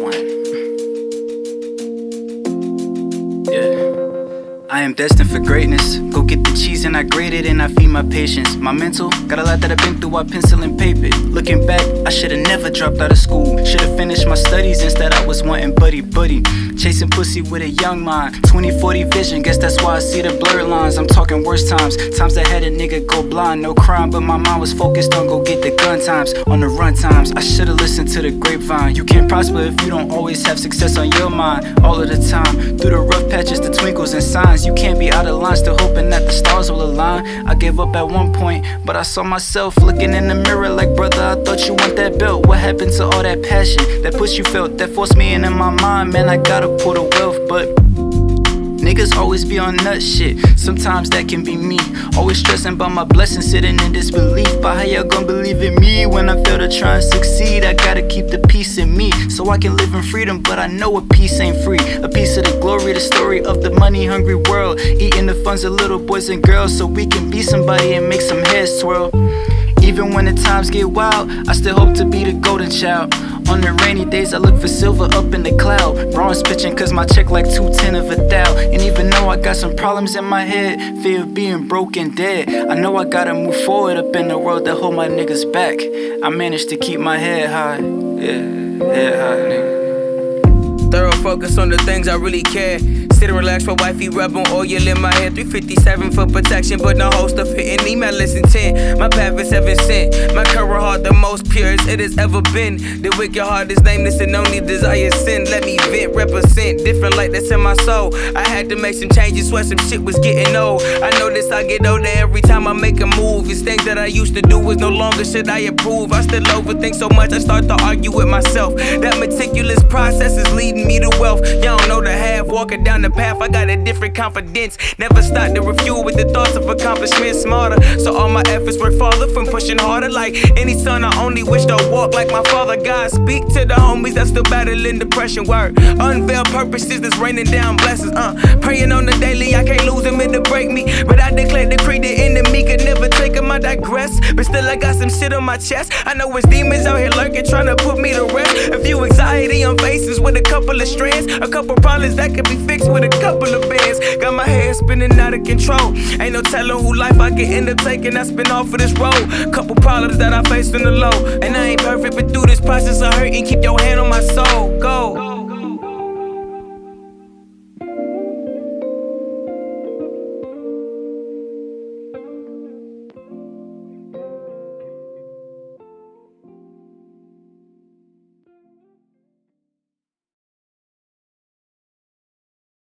one. Yeah. I am destined for greatness. Go get the cheese and I grate it and I feed my patience. My mental, got a lot that I've been through, I pencil and paper. Looking back, I should've never dropped out of school. Should've finished my studies, instead I was wanting buddy. Chasing pussy with a young mind, 20/40 vision, guess that's why I see the blurred lines. I'm talking worse times that had a nigga go blind. No crime, but my mind was focused on go get the gun times. On the run times, I should've listened to the grapevine. You can't prosper if you don't always have success on your mind. All of the time, through the rough patches, the twinkles and signs. You can't be out of line, still hoping that the stars will align. I gave up at one point, but I saw myself looking in the mirror like, brother, I thought you want that belt. What happened to all that passion, that push you felt, that forced me into my mind? Man, I gotta pull the wealth, but niggas always be on nut shit. Sometimes that can be me, always stressing about my blessings, sitting in disbelief. But how y'all gon' believe in me when I fail to try and succeed? I gotta keep the peace in me, so I can live in freedom. But I know a piece ain't free. A piece of the glory, the story of the money-hungry world, eating the funds of little boys and girls, so we can be somebody and make some heads twirl. Even when the times get wild, I still hope to be the golden child. On the rainy days, I look for silver up in the cloud. Bronze pitching cause my check like 210 of $1,000. And even though I got some problems in my head, fear of being broke and dead, I know I gotta move forward up in the world that hold my niggas back. I managed to keep my head high, yeah, head high, nigga. Thorough focus on the things I really care. Sit and relax for wifey, rub on oil in my hair. 357 for protection, but no holster fitting. Email less than 10. My path is heaven sent. My current heart the most pure as it has ever been. The wicked heart is nameless and only desire sin. Let me vent, represent different light that's in my soul. I had to make some changes, swear some shit was getting old. I notice I get older every time I make a move. It's things that I used to do is no longer should I approve. I still overthink so much I start to argue with myself. That meticulous process is leading me to wealth. Y'all don't know the half, walking down the path, I got a different confidence. Never stop to refuel with the thoughts of accomplishment. Smarter, so all my efforts work farther from pushing harder. Like any son, I only wish to walk like my father. God, speak to the homies that still battling depression. Word, unveil purposes that's raining down blessings. Praying on the daily, I can't lose them to break me. But I declare, decree the enemy could never take them. I digress, but still I got some shit on my chest. I know it's demons out here lurking, trying to put me to rest. A few anxiety on faces with a couple of strands. A couple problems that could be fixed with a couple of bands. Got my head spinning out of control. Ain't no telling who life I can end up taking. I spin off of this road. Couple problems that I faced in the low. And I ain't perfect, but through this process of hurting, keep your